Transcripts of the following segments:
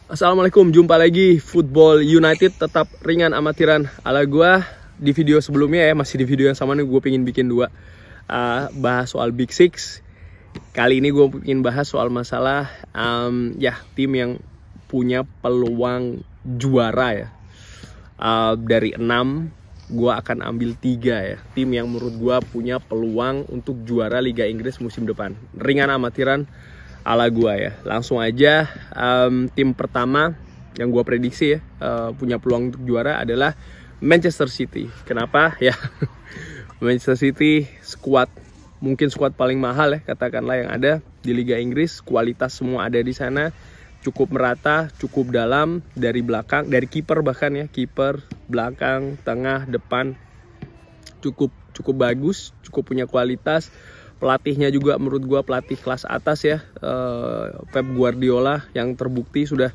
Assalamualaikum, jumpa lagi Football United, tetap ringan amatiran ala gua. Di video sebelumnya ya, masih di video yang sama nih, gue pengen bikin dua bahas soal Big Six. Kali ini gue pengen bahas soal masalah tim yang punya peluang juara ya. Dari 6 gue akan ambil 3 ya, tim yang menurut gue punya peluang untuk juara Liga Inggris musim depan. Ringan amatiran ala gua ya. Langsung aja, tim pertama yang gua prediksi ya punya peluang untuk juara adalah Manchester City. Kenapa ya? Manchester City mungkin skuad paling mahal ya, katakanlah yang ada di Liga Inggris. Kualitas semua ada di sana, cukup merata, cukup dalam, dari belakang, dari kiper bahkan ya, kiper, belakang, tengah, depan cukup bagus, cukup punya kualitas. Pelatihnya juga menurut gue pelatih kelas atas ya, Pep Guardiola, yang terbukti sudah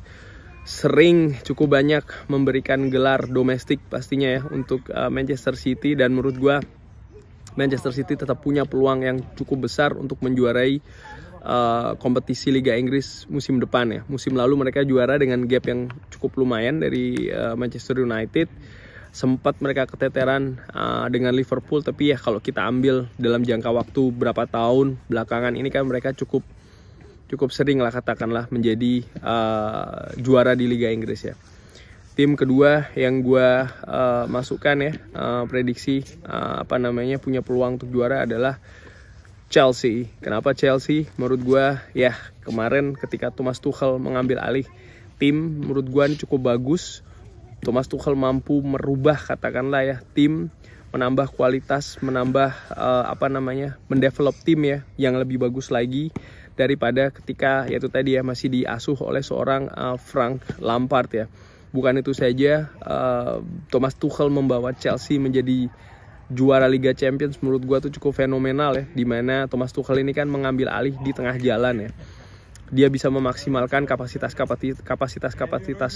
sering cukup banyak memberikan gelar domestik pastinya ya untuk Manchester City. Dan menurut gue Manchester City tetap punya peluang yang cukup besar untuk menjuarai kompetisi Liga Inggris musim depan ya. Musim lalu mereka juara dengan gap yang cukup lumayan dari Manchester United. Sempat mereka keteteran dengan Liverpool, tapi ya kalau kita ambil dalam jangka waktu berapa tahun belakangan ini kan mereka cukup sering lah katakanlah menjadi juara di Liga Inggris ya. Tim kedua yang gue masukkan ya, prediksi punya peluang untuk juara adalah Chelsea. Kenapa Chelsea? Menurut gue ya, kemarin ketika Thomas Tuchel mengambil alih tim, menurut gue ini cukup bagus. Thomas Tuchel mampu merubah katakanlah ya tim, menambah kualitas, mendevelop tim ya yang lebih bagus lagi daripada ketika yaitu tadi ya masih diasuh oleh seorang Frank Lampard ya. Bukan itu saja, Thomas Tuchel membawa Chelsea menjadi juara Liga Champions menurut gua tuh cukup fenomenal ya, dimana Thomas Tuchel ini kan mengambil alih di tengah jalan ya. Dia bisa memaksimalkan kapasitas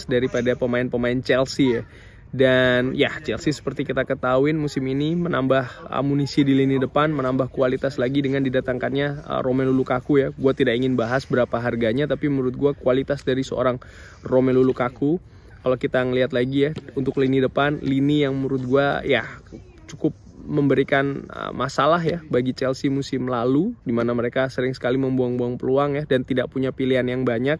daripada pemain-pemain Chelsea ya. Dan ya, Chelsea seperti kita ketahui musim ini menambah amunisi di lini depan, menambah kualitas lagi dengan didatangkannya Romelu Lukaku ya. Gue tidak ingin bahas berapa harganya, tapi menurut gue kualitas dari seorang Romelu Lukaku, kalau kita ngelihat lagi ya, untuk lini depan, lini yang menurut gue ya cukup memberikan masalah ya bagi Chelsea musim lalu, di mana mereka sering sekali membuang-buang peluang ya dan tidak punya pilihan yang banyak.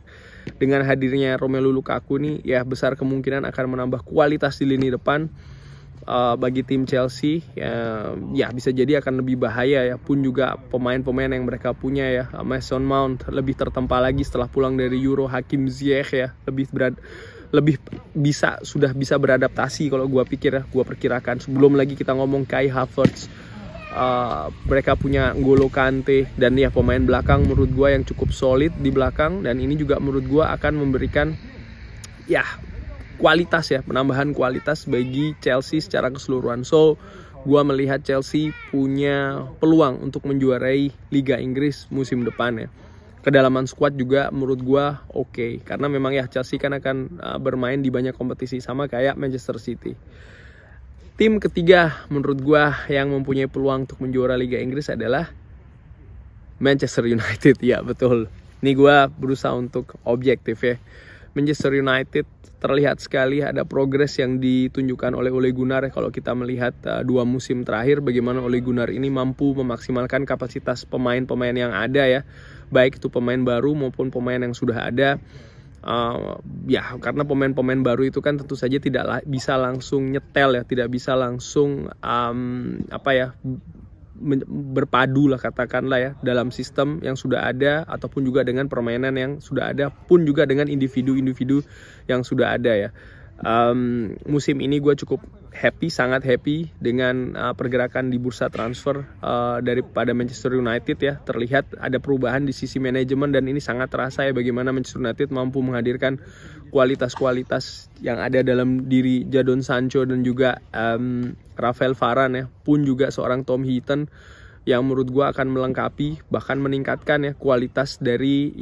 Dengan hadirnya Romelu Lukaku nih ya, besar kemungkinan akan menambah kualitas di lini depan bagi tim Chelsea ya, bisa jadi akan lebih bahaya ya. Pun juga pemain-pemain yang mereka punya ya, Mason Mount lebih tertempa lagi setelah pulang dari Euro, Hakim Ziyech ya sudah bisa beradaptasi kalau gue perkirakan. Sebelum lagi kita ngomong Kai Havertz, mereka punya N'Golo Kante, dan ya pemain belakang menurut gue yang cukup solid di belakang, dan ini juga menurut gue akan memberikan ya kualitas ya, penambahan kualitas bagi Chelsea secara keseluruhan. So gue melihat Chelsea punya peluang untuk menjuarai Liga Inggris musim depan ya. Kedalaman skuad juga menurut gue oke, karena memang ya Chelsea kan akan bermain di banyak kompetisi sama kayak Manchester City. Tim ketiga menurut gue yang mempunyai peluang untuk menjuara Liga Inggris adalah Manchester United. Ya betul, ini gue berusaha untuk objektif ya. Manchester United terlihat sekali ada progres yang ditunjukkan oleh Ole Gunnar ya. Kalau kita melihat 2 musim terakhir, bagaimana Ole Gunnar ini mampu memaksimalkan kapasitas pemain-pemain yang ada ya, baik itu pemain baru maupun pemain yang sudah ada. Karena pemain-pemain baru itu kan tentu saja tidak bisa langsung nyetel ya, tidak bisa langsung berpadu lah katakanlah ya dalam sistem yang sudah ada, ataupun juga dengan permainan yang sudah ada, pun juga dengan individu-individu yang sudah ada ya. Musim ini gue cukup sangat happy dengan pergerakan di bursa transfer daripada Manchester United ya. Terlihat ada perubahan di sisi manajemen, dan ini sangat terasa ya bagaimana Manchester United mampu menghadirkan kualitas-kualitas yang ada dalam diri Jadon Sancho dan juga Rafael Varane ya, pun juga seorang Tom Heaton yang menurut gue akan melengkapi bahkan meningkatkan ya kualitas dari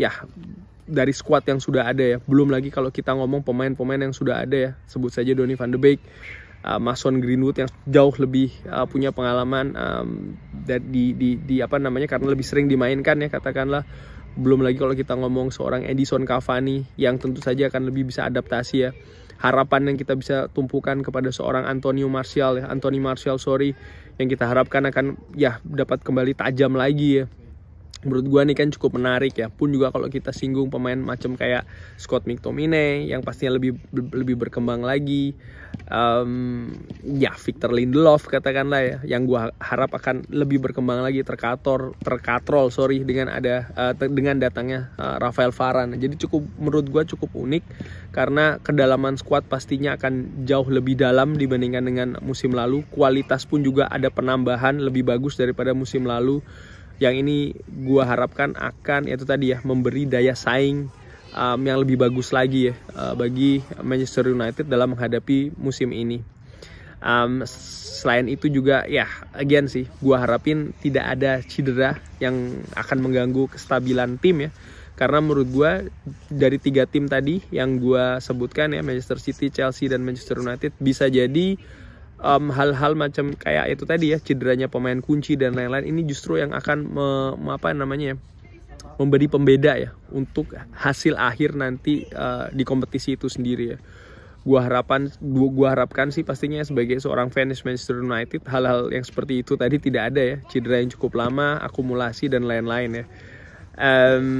skuad yang sudah ada ya. Belum lagi kalau kita ngomong pemain-pemain yang sudah ada ya, sebut saja Donny van de Beek, Mason Greenwood yang jauh lebih punya pengalaman karena lebih sering dimainkan ya katakanlah. Belum lagi kalau kita ngomong seorang Edison Cavani yang tentu saja akan lebih bisa adaptasi ya. Harapan yang kita bisa tumpukan kepada seorang Anthony Martial, yang kita harapkan akan ya dapat kembali tajam lagi ya. Menurut gua nih kan cukup menarik ya. Pun juga kalau kita singgung pemain macam kayak Scott McTominay yang pastinya lebih berkembang lagi, ya Victor Lindelof katakanlah ya, yang gua harap akan lebih berkembang lagi, terkatrol dengan datangnya Rafael Varane. Jadi menurut gua cukup unik karena kedalaman skuad pastinya akan jauh lebih dalam dibandingkan dengan musim lalu. Kualitas pun juga ada penambahan lebih bagus daripada musim lalu. Yang ini gua harapkan akan itu tadi ya, memberi daya saing yang lebih bagus lagi ya bagi Manchester United dalam menghadapi musim ini. Selain itu juga ya again sih gua harapin tidak ada cedera yang akan mengganggu kestabilan tim ya. Karena menurut gua dari 3 tim tadi yang gua sebutkan ya, Manchester City, Chelsea dan Manchester United, bisa jadi hal-hal macam kayak itu tadi ya, cederanya pemain kunci dan lain-lain, ini justru yang akan memberi pembeda ya untuk hasil akhir nanti di kompetisi itu sendiri ya. Gua harapkan sih pastinya sebagai seorang fans Manchester United, hal-hal yang seperti itu tadi tidak ada ya, cedera yang cukup lama, akumulasi dan lain-lain ya.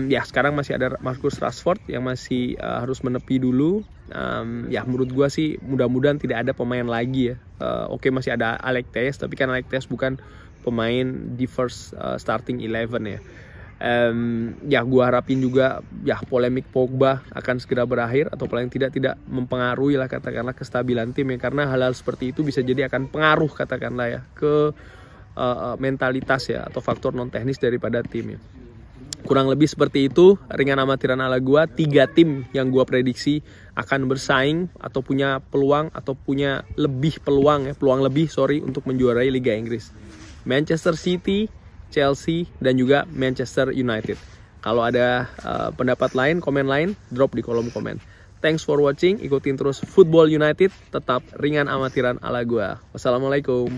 Ya sekarang masih ada Marcus Rashford yang masih harus menepi dulu. Ya menurut gua sih mudah-mudahan tidak ada pemain lagi ya. Oke, masih ada Alex Telles, tapi kan Alex Telles bukan pemain di first starting 11 ya. Ya gua harapin juga ya polemik Pogba akan segera berakhir, atau paling tidak mempengaruhi lah katakanlah kestabilan tim ya, karena hal-hal seperti itu bisa jadi akan pengaruh katakanlah ya ke mentalitas ya atau faktor non teknis daripada tim ya. Kurang lebih seperti itu ringan amatiran ala gua. 3 tim yang gua prediksi akan bersaing atau punya peluang lebih untuk menjuarai Liga Inggris. Manchester City, Chelsea dan juga Manchester United. Kalau ada pendapat lain, komen lain, drop di kolom komen. Thanks for watching, ikutin terus Football United, tetap ringan amatiran ala gua. Wassalamualaikum.